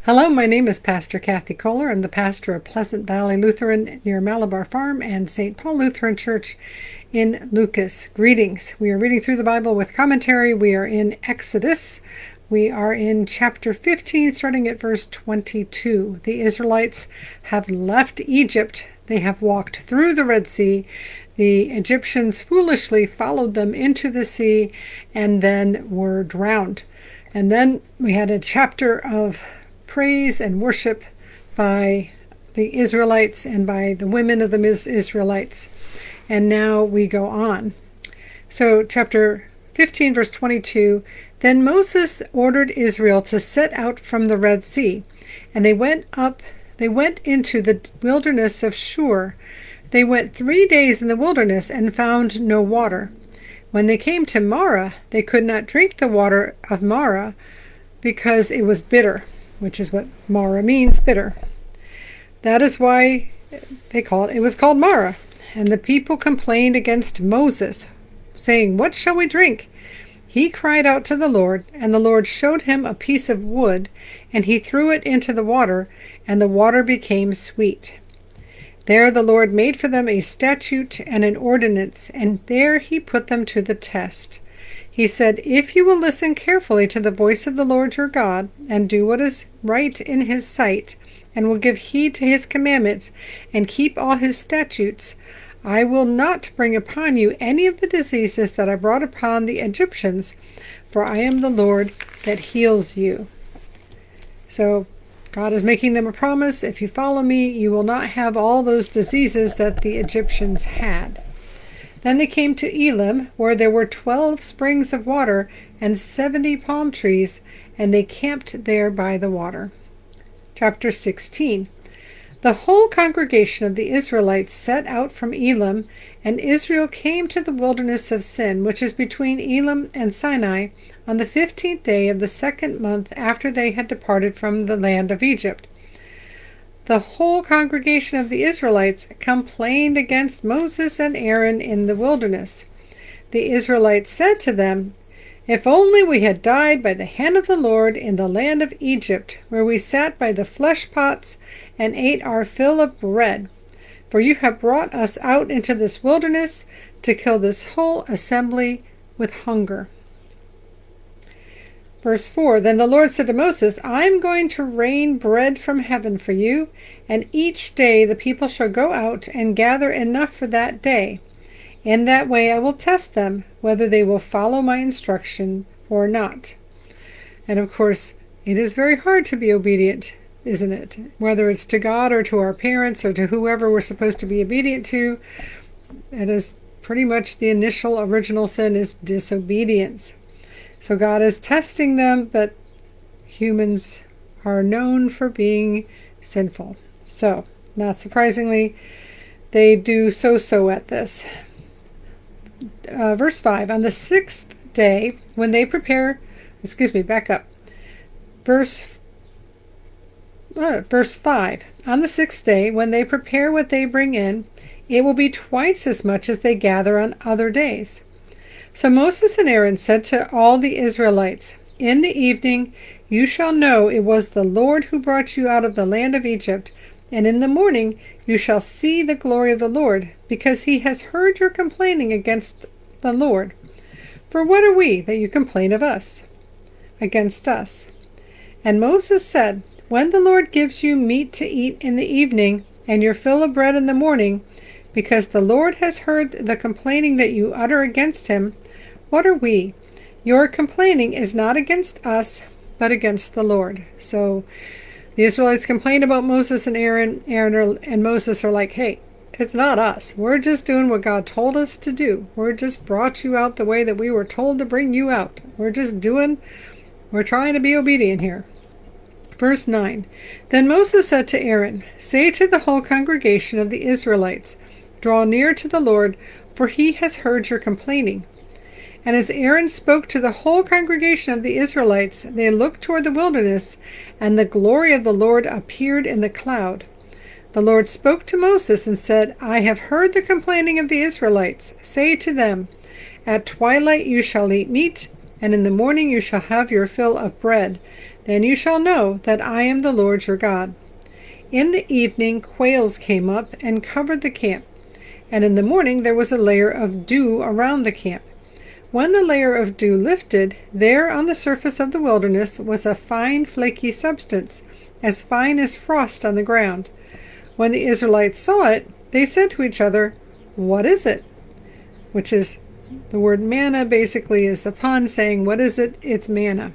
Hello, my name is Pastor Kris Kollar. I'm the pastor of Pleasant Valley Lutheran near Malabar Farm and St. Paul Lutheran Church in Lucas. Greetings. We are reading through the Bible with commentary. We are in Exodus. We are in chapter 15, starting at verse 22. The Israelites have left Egypt. They have walked through the Red Sea. The Egyptians foolishly followed them into the sea and then were drowned. And then we had a chapter of praise and worship by the Israelites and by the women of the Israelites. And now we go on. So chapter 15, verse 22, Then Moses ordered Israel to set out from the Red Sea, and they went into the wilderness of Shur. They went 3 days in the wilderness and found no water. When they came to Marah, they could not drink the water of Marah because it was bitter, which is what Marah means, bitter. That is why it was called Marah. And the people complained against Moses, saying, "What shall we drink?" He cried out to the Lord, and the Lord showed him a piece of wood, and he threw it into the water, and the water became sweet. There the Lord made for them a statute and an ordinance, and there he put them to the test. He said, "If you will listen carefully to the voice of the Lord your God, and do what is right in his sight, and will give heed to his commandments, and keep all his statutes, I will not bring upon you any of the diseases that I brought upon the Egyptians, for I am the Lord that heals you." So God is making them a promise. If you follow me, you will not have all those diseases that the Egyptians had. Then they came to Elim, where there were 12 springs of water and 70 palm trees, and they camped there by the water. Chapter 16. The whole congregation of the Israelites set out from Elim, and Israel came to the wilderness of Sin, which is between Elim and Sinai, on the 15th day of the second month after they had departed from the land of Egypt. The whole congregation of the Israelites complained against Moses and Aaron in the wilderness. The Israelites said to them, "If only we had died by the hand of the Lord in the land of Egypt, where we sat by the flesh pots and ate our fill of bread. For you have brought us out into this wilderness to kill this whole assembly with hunger." Verse 4, Then the Lord said to Moses, "I am going to rain bread from heaven for you, and each day the people shall go out and gather enough for that day. In that way I will test them, whether they will follow my instruction or not." And of course, it is very hard to be obedient, isn't it? Whether it's to God or to our parents or to whoever we're supposed to be obedient to, it is pretty much the initial original sin is disobedience. So God is testing them, but humans are known for being sinful. So, not surprisingly, they do so at this. Verse 5, on the 6th day, when they prepare, back up. Verse 5, on the 6th day, when they prepare what they bring in, it will be twice as much as they gather on other days. So Moses and Aaron said to all the Israelites, "In the evening you shall know it was the Lord who brought you out of the land of Egypt, and in the morning you shall see the glory of the Lord, because he has heard your complaining against the Lord. For what are we that you complain of us, against us?" And Moses said, "When the Lord gives you meat to eat in the evening, and your fill of bread in the morning, because the Lord has heard the complaining that you utter against him, what are we? Your complaining is not against us, but against the Lord." So the Israelites complain about Moses and Aaron. And Moses are like, "Hey, it's not us. We're just doing what God told us to do. We're just brought you out the way that we were told to bring you out. We're trying to be obedient here." Verse 9, Then Moses said to Aaron, "Say to the whole congregation of the Israelites, Draw near to the Lord, for he has heard your complaining." And as Aaron spoke to the whole congregation of the Israelites, they looked toward the wilderness, and the glory of the Lord appeared in the cloud. The Lord spoke to Moses and said, "I have heard the complaining of the Israelites. Say to them, At twilight you shall eat meat, and in the morning you shall have your fill of bread, Then you shall know that I am the Lord your God. In the evening quails came up and covered the camp, and in the morning there was a layer of dew around the camp. When the layer of dew lifted, there on the surface of the wilderness was a fine flaky substance, as fine as frost on the ground. When the Israelites saw it, they said to each other, "What is it?" Which is, the word manna basically is the pun saying, "What is it?" It's manna.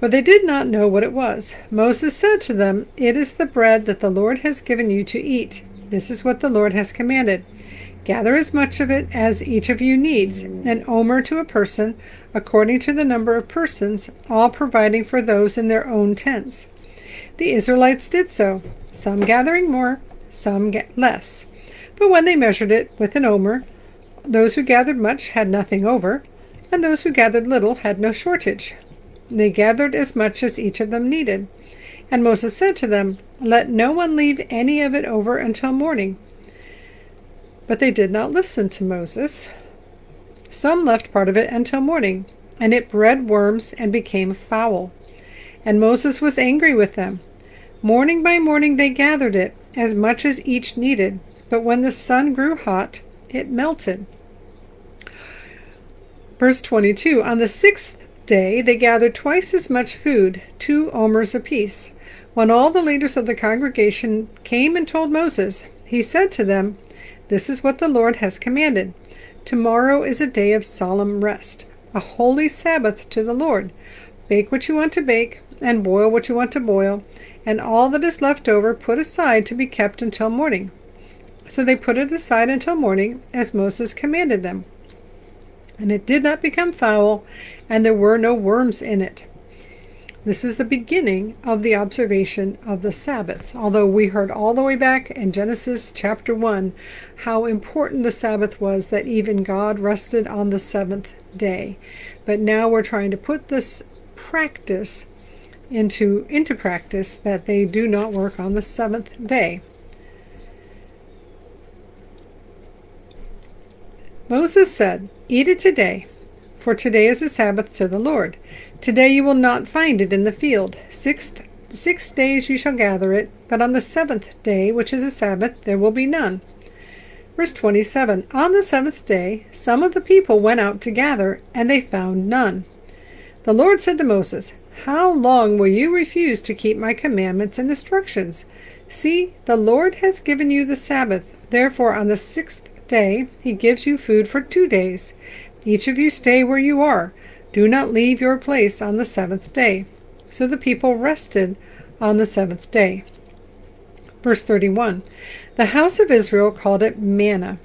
But they did not know what it was. Moses said to them, "It is the bread that the Lord has given you to eat. This is what the Lord has commanded. Gather as much of it as each of you needs, an omer to a person, according to the number of persons, all providing for those in their own tents." The Israelites did so, some gathering more, some less. But when they measured it with an omer, those who gathered much had nothing over, and those who gathered little had no shortage. They gathered as much as each of them needed. And Moses said to them, "Let no one leave any of it over until morning." But they did not listen to Moses. Some left part of it until morning, and it bred worms and became foul. And Moses was angry with them. Morning by morning they gathered it, as much as each needed, but when the sun grew hot, it melted. Verse 22, on the 6th day they gathered twice as much food, 2 omers apiece. When all the leaders of the congregation came and told Moses, he said to them, "This is what the Lord has commanded. Tomorrow is a day of solemn rest, a holy Sabbath to the Lord. Bake what you want to bake, and boil what you want to boil, and all that is left over put aside to be kept until morning." So they put it aside until morning, as Moses commanded them. And it did not become foul, and there were no worms in it. This is the beginning of the observation of the Sabbath. Although we heard all the way back in Genesis chapter 1 how important the Sabbath was, that even God rested on the 7th day. But now we're trying to put this practice into practice, that they do not work on the 7th day. Moses said, "Eat it today, for today is a Sabbath to the Lord. Today you will not find it in the field. 6 days you shall gather it, but on the 7th day, which is a Sabbath, there will be none." Verse 27, on the 7th day, some of the people went out to gather, and they found none. The Lord said to Moses, "How long will you refuse to keep my commandments and instructions? See, the Lord has given you the Sabbath. Therefore, on the 6th day, he gives you food for 2 days. Each of you stay where you are. Do not leave your place on the 7th day." So the people rested on the 7th day. Verse 31, the house of Israel called it manna.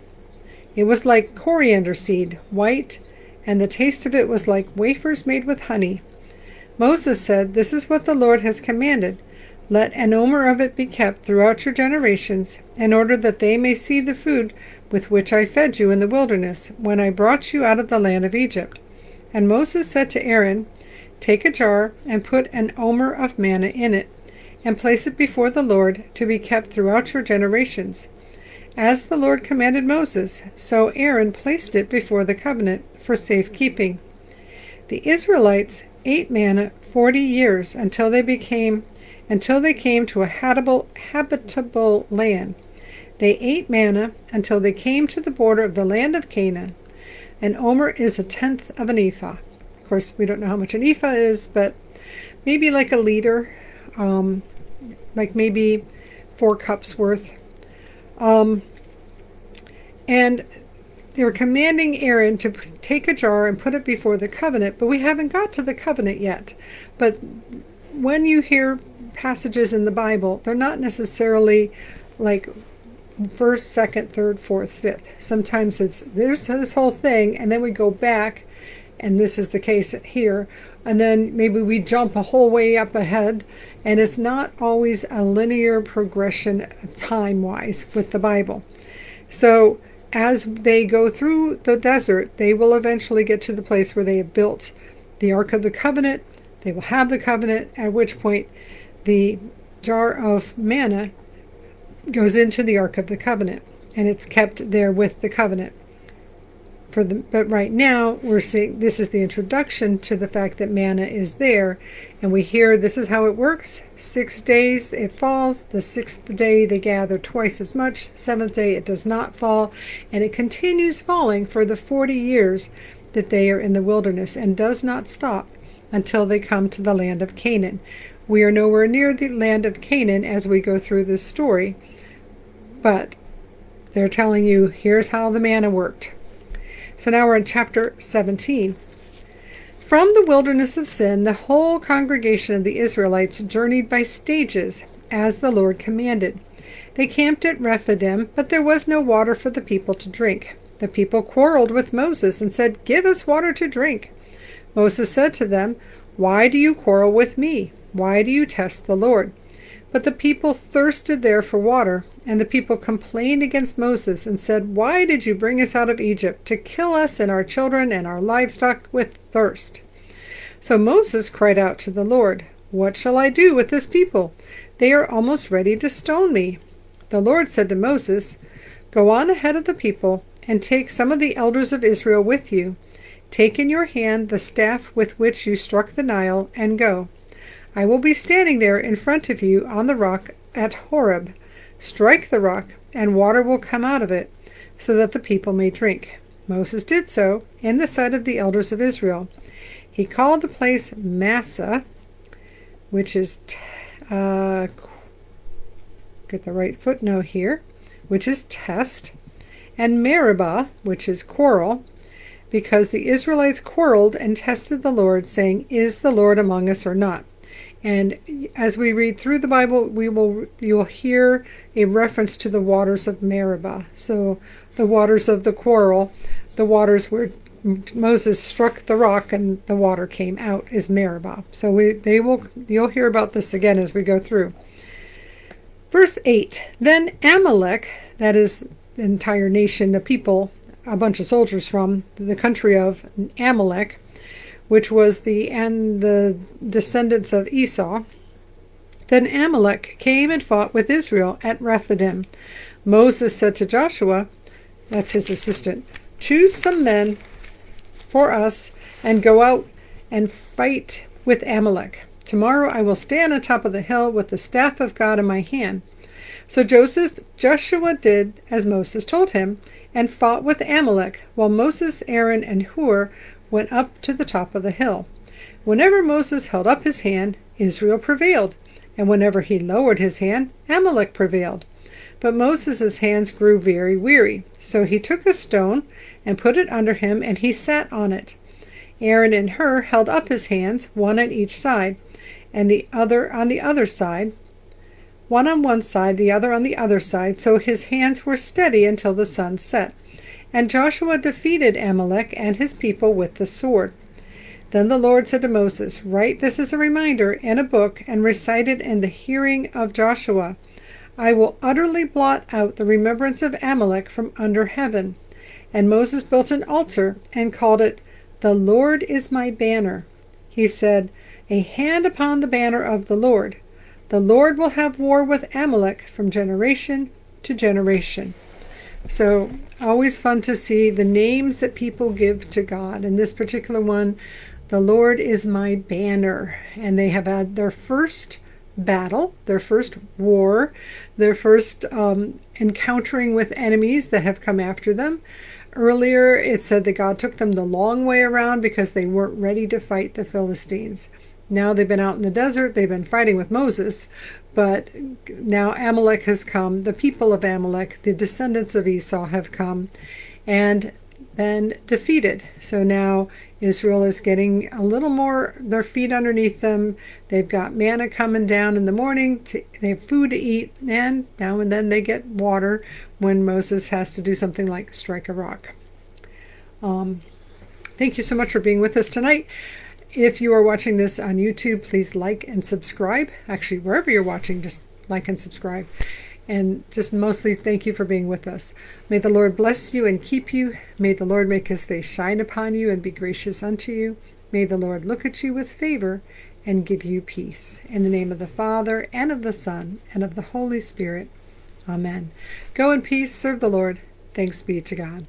It was like coriander seed, white, and the taste of it was like wafers made with honey. Moses said, "This is what the Lord has commanded. Let an omer of it be kept throughout your generations, in order that they may see the food with which I fed you in the wilderness, when I brought you out of the land of Egypt." And Moses said to Aaron, "Take a jar and put an omer of manna in it, and place it before the Lord to be kept throughout your generations." As the Lord commanded Moses, so Aaron placed it before the covenant for safekeeping. The Israelites ate manna 40 years until they came to a habitable land. They ate manna until they came to the border of the land of Canaan. An omer is 1/10 of an ephah. Of course, we don't know how much an ephah is, but maybe like a liter, like maybe 4 cups worth. And they were commanding Aaron to take a jar and put it before the covenant, but we haven't got to the covenant yet. But when you hear passages in the Bible, they're not necessarily like 1st, 2nd, 3rd, 4th, 5th. Sometimes there's this whole thing, and then we go back, and this is the case here, and then maybe we jump a whole way up ahead, and it's not always a linear progression time-wise with the Bible. So as they go through the desert, they will eventually get to the place where they have built the Ark of the Covenant. They will have the covenant, at which point the jar of manna goes into the Ark of the Covenant, and it's kept there with the covenant But right now we're seeing this is the introduction to the fact that manna is there, and we hear this is how it works. 6 days it falls. The 6th day they gather twice as much. 7th day it does not fall, and it continues falling for the 40 years that they are in the wilderness, and does not stop until they come to the land of Canaan. We are nowhere near the land of Canaan as we go through this story, but they're telling you here's how the manna worked. So now we're in chapter 17. From the wilderness of Sin, the whole congregation of the Israelites journeyed by stages, as the Lord commanded. They camped at Rephidim, but there was no water for the people to drink. The people quarreled with Moses and said, "Give us water to drink." Moses said to them, "Why do you quarrel with me? Why do you test the Lord?" But the people thirsted there for water, and the people complained against Moses and said, "Why did you bring us out of Egypt, to kill us and our children and our livestock with thirst?" So Moses cried out to the Lord, "What shall I do with this people? They are almost ready to stone me." The Lord said to Moses, "Go on ahead of the people, and take some of the elders of Israel with you. Take in your hand the staff with which you struck the Nile, and go. I will be standing there in front of you on the rock at Horeb. Strike the rock, and water will come out of it, so that the people may drink." Moses did so in the sight of the elders of Israel. He called the place Massah, which is, get the right footnote here, which is test, and Meribah, which is quarrel, because the Israelites quarreled and tested the Lord, saying, "Is the Lord among us or not?" And as we read through the Bible, you'll hear a reference to the waters of Meribah. So the waters of the quarrel, the waters where Moses struck the rock and the water came out, is Meribah. So you'll hear about this again as we go through. Verse 8, Then Amalek, that is the entire nation, the people, a bunch of soldiers from the country of Amalek, which was the descendants of Esau. Then Amalek came and fought with Israel at Rephidim. Moses said to Joshua, that's his assistant, "Choose some men for us and go out and fight with Amalek. Tomorrow I will stand on top of the hill with the staff of God in my hand." So Joshua did as Moses told him, and fought with Amalek, while Moses, Aaron, and Hur went up to the top of the hill. Whenever Moses held up his hand, Israel prevailed, and whenever he lowered his hand, Amalek prevailed. But Moses' hands grew very weary, so he took a stone and put it under him, and he sat on it. Aaron and Hur held up his hands, one on each side, and the other on the other side, one on one side, the other on the other side, so his hands were steady until the sun set. And Joshua defeated Amalek and his people with the sword. Then the Lord said to Moses, "Write this as a reminder in a book and recite it in the hearing of Joshua. I will utterly blot out the remembrance of Amalek from under heaven." And Moses built an altar and called it, "The Lord is my banner." He said, "A hand upon the banner of the Lord. The Lord will have war with Amalek from generation to generation." So always fun to see the names that people give to God. In this particular one, the Lord is my banner. And they have had their first battle, their first war, their first encountering with enemies that have come after them. Earlier, it said that God took them the long way around because they weren't ready to fight the Philistines. Now they've been out in the desert, they've been fighting with Moses, but now Amalek has come, the people of Amalek, the descendants of Esau have come and been defeated. So now Israel is getting a little more, their feet underneath them. They've got manna coming down in the morning, they have food to eat, and now and then they get water when Moses has to do something like strike a rock. Thank you so much for being with us tonight. If you are watching this on YouTube, please like and subscribe. Actually, wherever you're watching, just like and subscribe. And just mostly thank you for being with us. May the Lord bless you and keep you. May the Lord make his face shine upon you and be gracious unto you. May the Lord look at you with favor and give you peace. In the name of the Father, and of the Son, and of the Holy Spirit. Amen. Go in peace, serve the Lord. Thanks be to God.